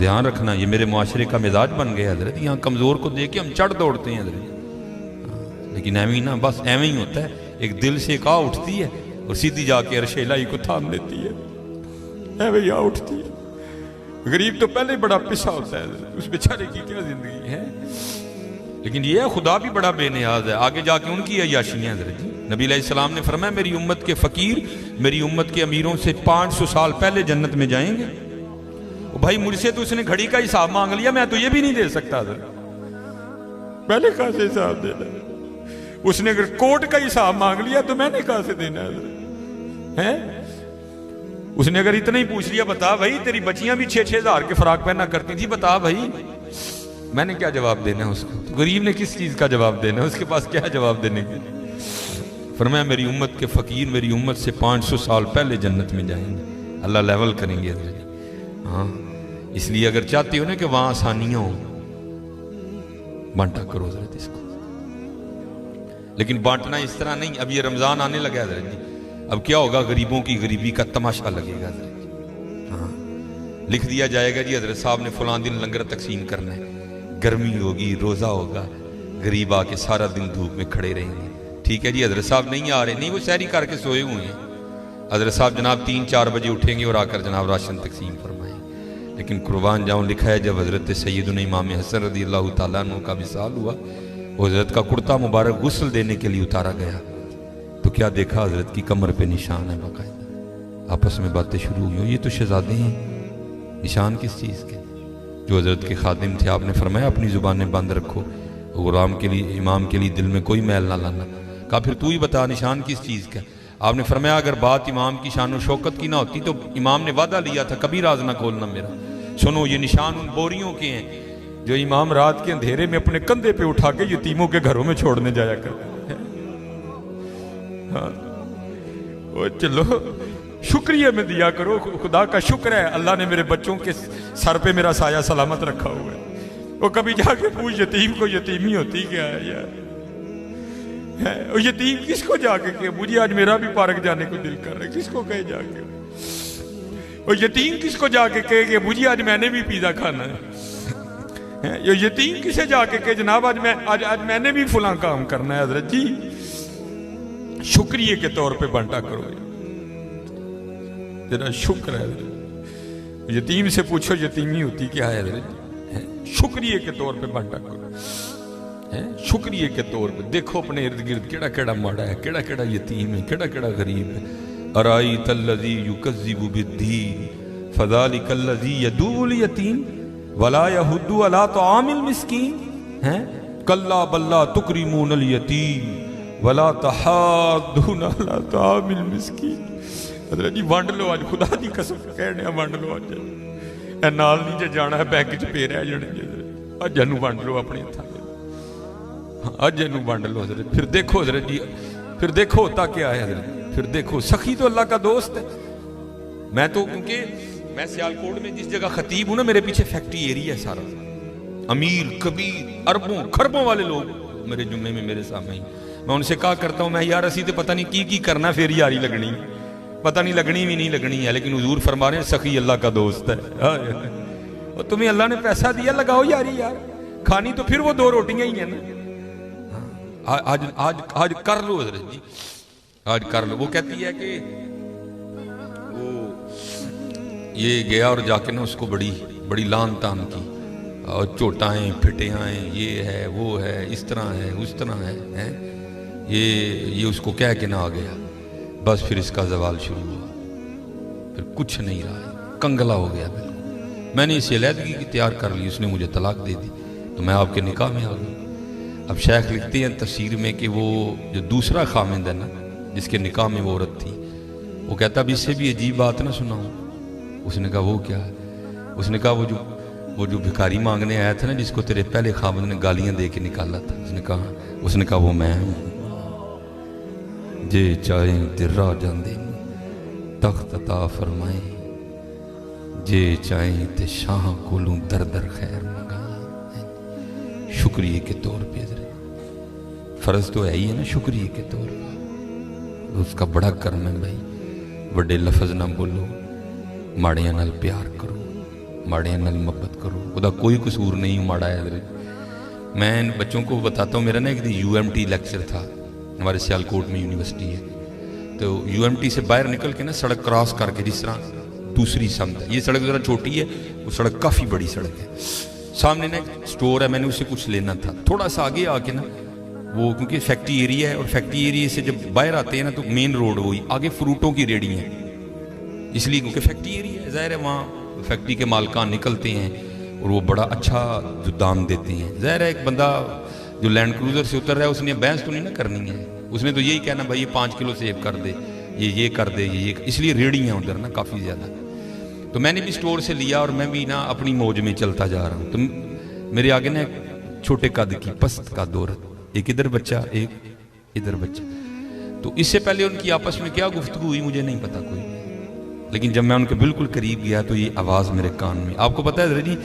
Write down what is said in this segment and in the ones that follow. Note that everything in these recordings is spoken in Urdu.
دھیان رکھنا، یہ میرے معاشرے کا مزاج بن گیا حضرت، یہاں کمزور کو دیکھ کے ہم چڑھ دوڑتے ہیں حضرت، لیکن ایویں نہ، بس ایویں ہی ہوتا ہے، ایک دل سے ایک آ اٹھتی ہے اور سیدھی جا کے عرش الہی کو تھام لیتی ہے، ایویں ہی آ اٹھتی ہے۔ غریب تو پہلے بڑا پسا ہوتا ہے حضرت، اس بیچارے کی کیا زندگی ہے، لیکن یہ خدا بھی بڑا بے نیاز ہے، آگے جا کے ان کی عیاشیاں حضرت جی۔ نبی علیہ السلام نے فرمایا میری امت کے فقیر میری امت کے امیروں سے 500 سال پہلے جنت میں جائیں گے۔ بھائی مجھ سے تو اس نے گھڑی کا حساب مانگ لیا، میں تو یہ بھی نہیں دے سکتا حضرت، پہلے کہاں سے حساب دینا، اس نے اگر کوٹ کا حساب مانگ لیا تو میں نے کہاں سے دینا ہے؟ اس نے اگر اتنا ہی پوچھ لیا بتا بھائی تیری بچیاں بھی 6-6 ہزار کے فراق پہنا کرتی تھی، بتا بھائی، میں نے کیا جواب دینا ہے اس کو؟ تو غریب نے کس چیز کا جواب دینا ہے، اس کے پاس کیا جواب دینے کے؟ فرمایا میری امت کے فقیر میری امت سے 500 سال پہلے جنت میں جائیں گے، اللہ لیول کریں گے حضرت۔ ہاں اس لیے اگر چاہتے ہو نا کہ وہاں آسانیاں ہوں، بانٹا کرو حضرت اس کو، لیکن بانٹنا اس طرح نہیں۔ اب یہ رمضان آنے لگا حضرت جی، اب کیا ہوگا، غریبوں کی غریبی کا تماشا لگے گا حضرت جی۔ ہاں لکھ دیا جائے گا جی حضرت صاحب نے فلاں دن لنگر تقسیم کرنا ہے، گرمی ہوگی، روزہ ہوگا، غریب آ کے سارا دن دھوپ میں کھڑے رہیں گے، ٹھیک ہے جی حضرت صاحب نہیں آ رہے، نہیں وہ سحری کر کے سوئے ہوئے ہیں، حضرت صاحب جناب 3-4 بجے اٹھیں گے اور آ کر جناب راشن تقسیم فرمائیں گے۔ لیکن قربان جاؤں لکھا ہے جب حضرت سیدنا امام حسن رضی اللہ تعالیٰ عنہ کا وصال ہوا، حضرت کا کرتا مبارک غسل دینے کے لیے اتارا گیا تو کیا دیکھا، حضرت کی کمر پہ نشان ہے باقاعدہ۔ آپس میں باتیں شروع ہوئی، یہ تو شہزادے ہیں، نشان کس چیز کے؟ جو حضرت کے خادم تھے، آپ نے فرمایا اپنی زبانیں بند رکھو، غلام کے لیے امام کے لیے دل میں کوئی میل نہ لانا۔ کہا پھر تو ہی بتا نشان کس چیز کا؟ آپ نے فرمایا اگر بات امام کی شان و شوکت کی نہ ہوتی تو امام نے وعدہ لیا تھا کبھی راز نہ کھولنا میرا۔ سنو یہ نشان ان بوریوں کے ہیں جو امام رات کے اندھیرے میں اپنے کندھے پہ اٹھا کے یتیموں کے گھروں میں چھوڑنے جایا کرتے ہیں۔ ہاں چلو شکریہ میں دیا کرو، خدا کا شکر ہے اللہ نے میرے بچوں کے سر پہ میرا سایہ سلامت رکھا ہوا ہے۔ وہ کبھی جا کے پوچھ یتیم کو یتیمی ہوتی کیا ہے یار، یتیم کس کو جا کے کہ مجھے آج میرا بھی پارک جانے کو دل کر رہا ہے، کس کو کہے جا کے؟ اور یتیم کس کو جا کے کہے کہ مجھے آج میں نے بھی پیزا کھانا ہے؟ یہ یتیم کسے جا کے کہ جناب آج میں نے بھی فلاں کام کرنا ہے؟ حضرت جی شکریہ کے طور پہ بانٹا کرو، ذرا شکر ہے حضرت۔ یتیم سے پوچھو یتیمی ہوتی کیا ہے حضرت، شکریہ کے طور پہ بانٹا کرو، شکریہ کے طور پہ۔ دیکھو اپنے ارد گرد کیڑا کیڑا ماڑا ہے، کیڑا کیڑا یتیم ہے، کیڑا کیڑا غریب ہے۔ ارائیت الذی یکذب بالدین فذلک الذی یدعو الیتیم ولا یحض علی طعام المسکین، کلا بل لا تکرمون الیتیم ولا تحاضون علی طعام المسکین۔ حضرت جی وانڈ لو آج، خدا دی قسم کہنے وانڈ لو آج، اے نال نہیں جے جانا ہے بینک چ پے رہ جانے جی، اج جنو وانڈ لو اپنے تھا، اج جنو وانڈ لو حضرت۔ پھر دیکھو حضرت جی، پھر دیکھو ہوتا کیا ہے حضرت، پھر دیکھو سخی تو اللہ کا دوست ہے۔ میں تو کیونکہ میں سیالکوٹ میں جس جگہ خطیب ہوں نا، میرے پیچھے فیکٹری ایریا ہے سارا، امیر کبیر اربوں خربوں والے لوگ میرے جمعے میں میرے سامنے ہی۔ میں ان سے کہا کرتا ہوں میں یار اسی تو پتہ نہیں کی کرنا، پھر یاری لگنی، پتہ نہیں لگنی بھی نہیں لگنی ہے، لیکن حضور فرما رہے ہیں سخی اللہ کا دوست ہے۔ اور تمہیں اللہ نے پیسہ دیا، لگاؤ یاری یار، کھانی تو پھر وہ 2 روٹیاں ہی ہیں نا۔ آج کر لو حضرت جی، آج کر لو۔ وہ کہتی ہے کہ وہ یہ گیا اور جا کے نا اس کو بڑی لان تان کی، اور چوٹائیں پھٹیاں، یہ ہے وہ ہے، اس طرح ہے اس طرح ہے، یہ اس کو کہہ کے نہ آ گیا، بس پھر اس کا زوال شروع ہوا، پھر کچھ نہیں رہا، کنگلا ہو گیا بالکل۔ میں نے اسے علیحدگی کی تیار کر لی، اس نے مجھے طلاق دے دی، تو میں آپ کے نکاح میں آ گیا۔ اب شیخ لکھتے ہیں تفسیر میں کہ وہ جو دوسرا خامند ہے نا جس کے نکاح میں وہ عورت تھی، وہ کہتا اب اس سے بھی عجیب بات نہ سناؤں۔ اس نے کہا وہ کیا ہے؟ اس نے کہا وہ جو بھکاری مانگنے آیا تھا نا جس کو تیرے پہلے خامند نے گالیاں دے کے نکالا تھا، اس نے کہا وہ میں ہوں، جے چاہیں تیرا جاندے تخت عطا فرمائیں، جے چاہیں تے شاہ کولوں در در خیر منگائیں۔ شکریہ کے طور پہ حضرت فرض تو ہے ہی ہے نا، شکریہ کے طور پہ اس کا بڑا کرم ہے بھائی۔ بڑے لفظ نہ بولو، ماڑیاں نال پیار کرو، ماڑیاں نال محبت کرو, وہ کوئی قصور نہیں ماڑا ہے حضرت. میں بچوں کو بتاتا ہوں, میرا نا ایک UMT لیکچر تھا, ہمارے سیالکوٹ میں یونیورسٹی ہے, تو UMT سے باہر نکل کے نا سڑک کراس کر کے, جس طرح دوسری سمت ہے, یہ سڑک ذرا چھوٹی ہے, وہ سڑک کافی بڑی سڑک ہے, سامنے نا ایک سٹور ہے, میں نے اسے کچھ لینا تھا, تھوڑا سا آگے آ کے نا وہ کیونکہ فیکٹری ایریا ہے, اور فیکٹری ایریا سے جب باہر آتے ہیں نا تو مین روڈ وہی, آگے فروٹوں کی ریڑی ہیں, اس لیے کیونکہ فیکٹری ایریا ہے, ظاہر ہے وہاں فیکٹری کے مالکان نکلتے ہیں اور وہ بڑا اچھا جو دام دیتے ہیں. ظاہر ہے ایک بندہ جو لینڈ کروزر سے اتر رہا ہے, اس نے بحث تو نہیں نا کرنی ہے, اس نے تو یہی کہنا بھائی یہ 5 کلو سیب کر دے, یہ کر دے, یہ اس لیے ریڑی ہیں ادھر نا کافی زیادہ. تو میں نے بھی سٹور سے لیا اور میں بھی نا اپنی موج میں چلتا جا رہا ہوں, تو میرے آگے نا چھوٹے قد کی پست کا عورت, ایک ادھر بچہ ایک ادھر بچہ, تو اس سے پہلے ان کی آپس میں کیا گفتگو ہوئی مجھے نہیں پتا کوئی, لیکن جب میں ان کے بالکل قریب گیا تو یہ آواز میرے کان میں. آپ کو پتا ہے حضرت جی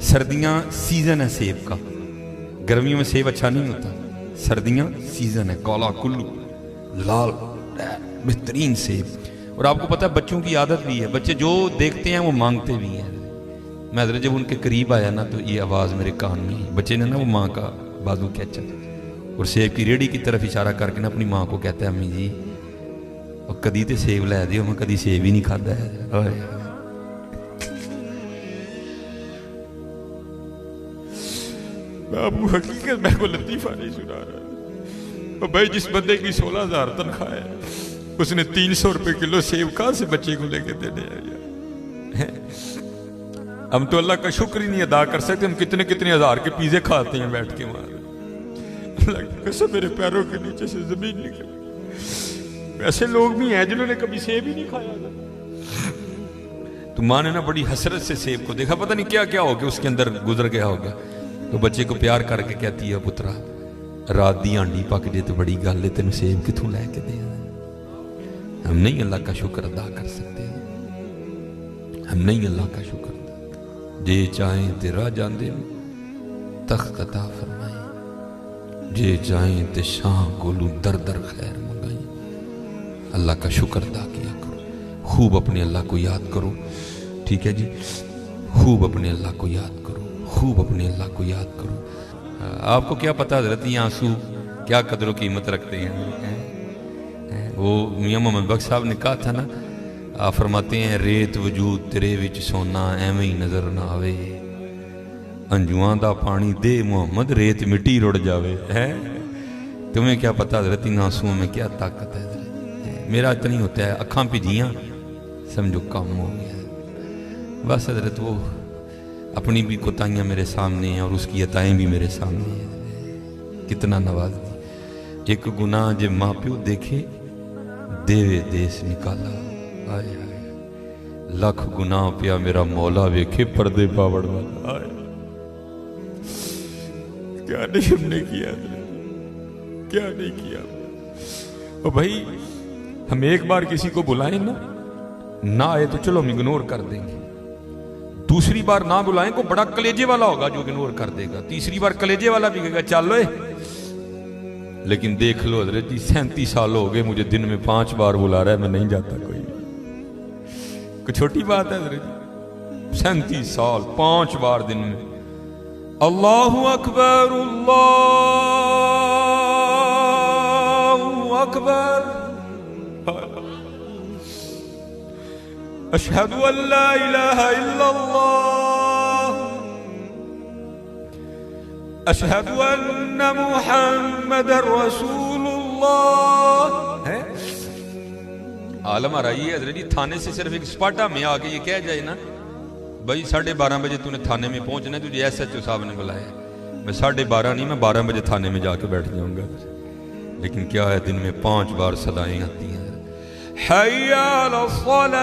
سردیاں سیزن ہے سیب کا, گرمیوں میں سیب اچھا نہیں ہوتا, سردیاں سیزن ہے, کالا کلو لال بہترین سیب. اور آپ کو پتا ہے بچوں کی عادت بھی ہے, بچے جو دیکھتے ہیں وہ مانگتے بھی ہیں. میں حضرت جب ان کے قریب آیا نا تو یہ آواز میرے کان میں, بچے نے نا وہ ماں کا بازو کھینچا اور سیب کی ریڑھی کی طرف اشارہ کر کے نا اپنی ماں کو کہتا ہے امی جی اور کدی تے سیب لے دیو, میں کدی سیب ہی نہیں کھادا ہے. ابو حقیقت میں کو لطیفہ نہیں سنا رہا, بھائی جس بندے کی 16,000 تنخواہ ہے اس نے 300 روپے کلو سیب کہاں سے بچے کو لے کے دینے آیا. ہم تو اللہ کا شکر ہی نہیں ادا کر سکتے, ہم کتنے کتنے ہزار کے پیزے کھاتے ہیں بیٹھ کے وہاں. اللہ کی قسم میرے پیروں کے نیچے سے زمین نکل. ایسے لوگ بھی ہیں جنہوں نے کبھی سیب ہی نہیں کھایا. تو ماں نے نا بڑی حسرت سے سیب کو دیکھا, پتہ نہیں کیا کیا ہو گیا اس کے اندر گزر گیا ہوگا, تو بچے کو پیار کر کے کہتی ہے پترا رات دی ہانڈی پک جے تو بڑی گل ہے, تینوں سیب کتوں لے کے دے. ہم نہیں اللہ کا شکر ادا کر سکتے, ہم نہیں اللہ کا شکر ادا. جے چاہیں تے راہ جاندے تخت عطا فرمائیں, جے چاہیں تے شاہ کولو در در خیر منگائیں. اللہ کا شکر ادا کیا کرو, خوب اپنے اللہ کو یاد کرو, ٹھیک ہے جی, خوب اپنے اللہ کو یاد کرو, خوب اپنے اللہ کو یاد کرو. آپ کو کیا پتا حضرت یہ آنسو کیا قدر و قیمت رکھتے ہیں. وہ میاں محمد بخش صاحب نے کہا تھا نا, آپ فرماتے ہیں ریت وجود تیرے وچ سونا ایویں ہی نظر نہ آوے, انجواں دا پانی دے محمد ریت مٹی رڑ جاوے. تمہیں کیا پتا حضرت ان آنسوؤں میں کیا طاقت ہے. میرا اتنا ہی ہوتا ہے, اکھاں پجیاں سمجھو کام ہو گیا. بس حضرت وہ اپنی بھی کوتاہیاں میرے سامنے ہیں اور اس کی عطائیں بھی میرے سامنے ہیں. کتنا نواز دی. ایک گناہ جے ماں پیو دیکھے دیوے دیس نکالا, آئے آئے لاکھ گناہ پیا میرا مولا ویکھے پردے پاوڑ والا. آئے کیا نہیں ہم نے کیا, کیا نہیں کیا. اور بھائی ہم ایک بار کسی کو بلائیں نہ آئے تو چلو ہم اگنور کر دیں گے, دوسری بار نہ بلائیں کو بڑا کلیجے والا ہوگا جو اگنور کر دے گا, تیسری بار کلیجے والا بھی کہے گا چلو. لیکن دیکھ لو حضرت جی 37 سال ہو گئے مجھے دن میں 5 بار بلا رہا ہے, میں نہیں جاتا. کوئی چھوٹی بات ہے حضرت جی, 37 سال 5 بار دن میں. اللہ اکبر اللہ اکبر اشہد ان لا الہ الا اللہ اشہد ان محمد رسول اللہ. عالم آ رہی ہے حضرت جی, تھانے سے صرف ایک سپاٹا میں آ کے یہ کہہ جائے نا بھائی 12:30 بجے تو نے تھانے میں پہنچنا ہے, تجھے SHO صاحب نے بلایا, میں 12:30 نہیں, میں 12 بجے تھانے میں جا کے بیٹھ جاؤں گا. لیکن کیا ہے دن میں 5 بار صدائیں آتی ہیں, حی علی الصلاۃ.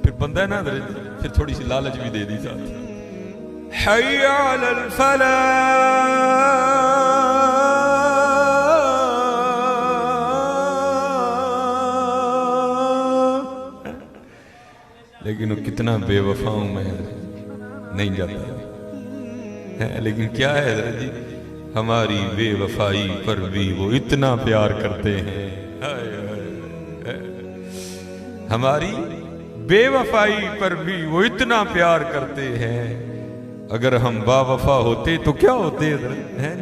پھر بندہ ہے نا پھر تھوڑی سی لالچ بھی دے دی ساتھ, حی علی الفلاح. لیکن وہ کتنا بے وفا ہوں میں, نہیں جاتا. لیکن کیا ہے حضرت جی, ہماری بے وفائی پر بھی وہ اتنا پیار کرتے ہیں. ہماری بے وفائی پر بھی وہ اتنا پیار کرتے ہیں، اگر ہم با وفا ہوتے تو کیا ہوتے ہیں؟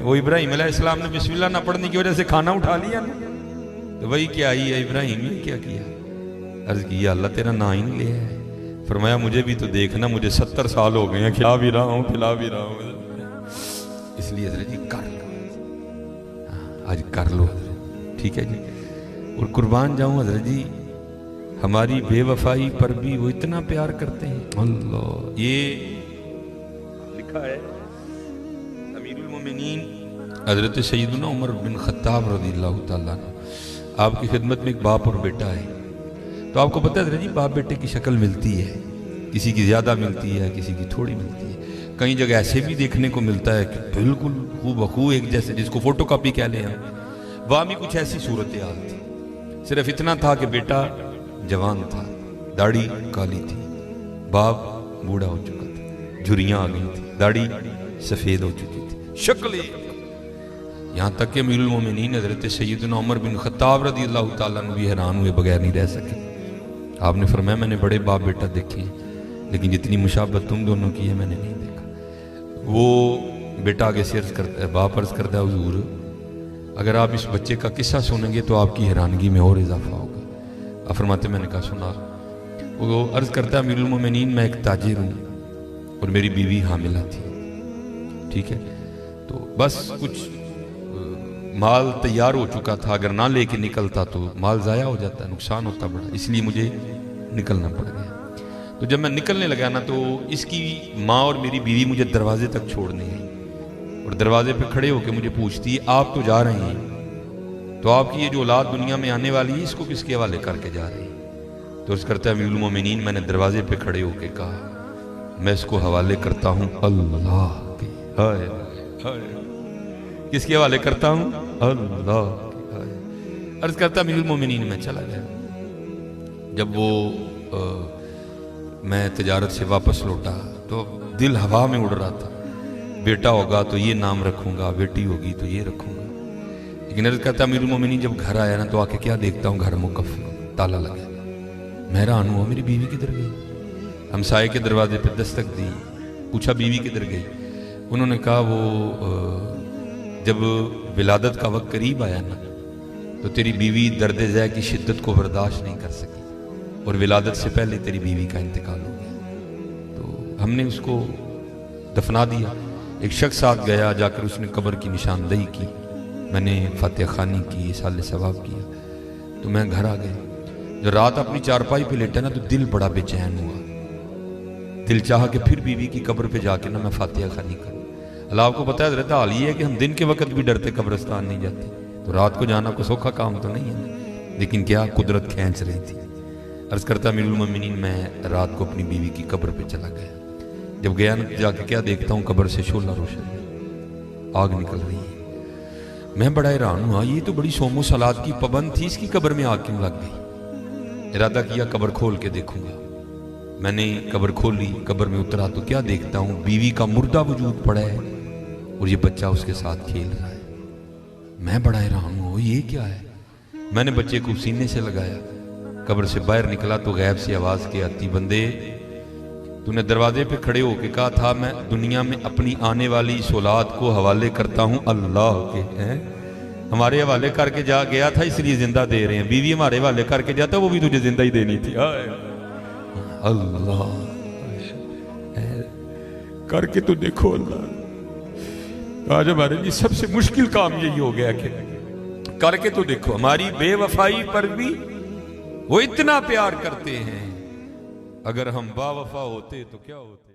وہ ابراہیم علیہ السلام نے بسم اللہ نہ پڑھنے کی وجہ سے کھانا اٹھا لیا نا، تو وہی کیا آئی ہے ابراہیم نے کیا کیا؟ عرض کیا اللہ تیرا نا ہی نہیں لیا ہے۔ فرمایا مجھے بھی تو دیکھنا، مجھے 70 سال ہو گئے ہیں، کھلا بھی رہا ہوں پھلا بھی رہا ہوں، اس لیے حضرت جی کر لو، آج کر لو حضرت، ٹھیک ہے جی۔ اور قربان جاؤں حضرت جی، ہماری بے وفائی پر بھی وہ اتنا پیار کرتے ہیں۔ اللہ، یہ لکھا ہے امیر المومنین حضرت سیدنا عمر بن خطاب رضی اللہ تعالیٰ عنہ، آپ کی خدمت میں ایک باپ اور بیٹا ہے۔ تو آپ کو پتہ ہے حضرت جی باپ بیٹے کی شکل ملتی ہے، کسی کی زیادہ ملتی ہے، کسی کی تھوڑی ملتی ہے، کئی جگہ ایسے بھی دیکھنے کو ملتا ہے کہ بالکل ہو بخو ایک جیسے، جس کو فوٹو کاپی کہہ لیں ہم۔ وہاں بھی کچھ ایسی صورتحال تھی، صرف اتنا تھا کہ بیٹا جوان تھا، داڑھی کالی تھی، باپ بوڑھا ہو چکا تھا، جھریاں آ گئی تھی، داڑھی سفید ہو چکی تھی، شکل ایک، یہاں تک کہ امیر المومنین حضرت سیدنا عمر بن خطاب رضی اللہ تعالیٰ عنہ بھی حیران ہوئے بغیر نہیں رہ سکے۔ آپ نے فرمایا میں نے بڑے باپ بیٹا دیکھے ہیں، لیکن جتنی مشابہت تم دونوں کی ہے میں نے نہیں دیکھا۔ وہ بیٹا آگے سے عرض کرتا ہے، باپ عرض کرتا ہے حضور اگر آپ اس بچے کا قصہ سنیں گے تو آپ کی حیرانگی میں اور اضافہ ہوگا۔ آپ فرماتے میں نے کہا سنا۔ وہ عرض کرتا ہے امیر المومنین میں ایک تاجر ہوں اور میری بیوی حاملہ تھی، ٹھیک ہے، تو بس کچھ مال تیار ہو چکا تھا، اگر نہ لے کے نکلتا تو مال ضائع ہو جاتا، نقصان ہوتا بڑا، اس لیے مجھے نکلنا پڑ گیا۔ تو جب میں نکلنے لگا نا تو اس کی ماں اور میری بیوی مجھے دروازے تک چھوڑنے گئی، اور دروازے پہ کھڑے ہو کے مجھے پوچھتی ہے آپ تو جا رہے ہیں، تو آپ کی یہ جو اولاد دنیا میں آنے والی ہے اس کو کس کے حوالے کر کے جا رہی ہے؟ تو اس کرتا ہے امیر المومنین میں نے دروازے پہ کھڑے ہو کے کہا میں اس کو حوالے کرتا ہوں اللہ کے، ہائے ہائے، کس کے حوالے کرتا ہوں؟ اللہ کے۔ عرض کرتا امیر المومنین میں چلا گیا۔ جب وہ میں تجارت سے واپس لوٹا تو دل ہوا میں اڑ رہا تھا، بیٹا ہوگا تو یہ نام رکھوں گا، بیٹی ہوگی تو یہ رکھوں گا، لیکن عرض کرتا امیر المومنین جب گھر آیا نا تو آ کے کیا دیکھتا ہوں گھر مقفل، تالا لگا۔ میں حیران ہوا میری بیوی کدھر گئی؟ ہمسائے کے دروازے پہ دستک دی، پوچھا بیوی کدھر گئی؟ انہوں نے کہا وہ جب ولادت کا وقت قریب آیا نا تو تیری بیوی درد ذے کی شدت کو برداشت نہیں کر سکی اور ولادت سے پہلے تیری بیوی کا انتقال ہو گیا، تو ہم نے اس کو دفنا دیا۔ ایک شخص ساتھ گیا، جا کر اس نے قبر کی نشاندہی کی، میں نے فاتحہ خوانی کی، اصالہ ثواب کیا، تو میں گھر آ گیا۔ جو رات اپنی چارپائی پہ لیٹا نا تو دل بڑا بے چین ہوا، دل چاہا کہ پھر بیوی کی قبر پہ جا کے نا میں فاتحہ خوانی کروں۔ اللہ آپ کو پتہ ہے حضرت حال یہ ہے کہ ہم دن کے وقت بھی ڈرتے قبرستان نہیں جاتے، تو رات کو جانا کوئی سوکھا کام تو نہیں ہے، لیکن کیا قدرت کھینچ رہی تھی۔ عرض کرتا امیر المومنین میں رات کو اپنی بیوی کی قبر پہ چلا گیا۔ جب گیا نا جا کے کیا دیکھتا ہوں قبر سے شعلہ روشن ہے، آگ نکل رہی ہے۔ میں بڑا حیران ہوا، یہ تو بڑی صوم و صلات کی پابند تھی، اس کی قبر میں آگ کیوں لگ گئی؟ ارادہ کیا قبر کھول کے دیکھوں گا۔ میں نے قبر کھولی، قبر میں اترا تو کیا دیکھتا ہوں بیوی کا مردہ وجود پڑا ہے اور یہ بچہ اس کے ساتھ کھیل رہا ہے۔ میں بڑا حیران ہوا یہ کیا ہے؟ میں نے بچے کو سینے سے لگایا، قبر سے باہر نکلا تو غیب سے آواز کے آتی بندے تو نے دروازے پہ کھڑے ہو کے کہا تھا میں دنیا میں اپنی آنے والی اس اولاد کو حوالے کرتا ہوں اللہ کے، ہیں ہمارے حوالے کر کے جا گیا تھا اس لیے زندہ دے رہے ہیں، بیوی ہمارے حوالے کر کے جاتا وہ بھی تجھے زندہ ہی دینی تھی، اللہ کر کے تو دیکھو۔ اللہ آج ہمارے لیے سب سے مشکل کام یہی ہو گیا کہ کر کے تو دیکھو، ہماری بے وفائی پر بھی وہ اتنا پیار کرتے ہیں، اگر ہم با وفا ہوتے تو کیا ہوتے؟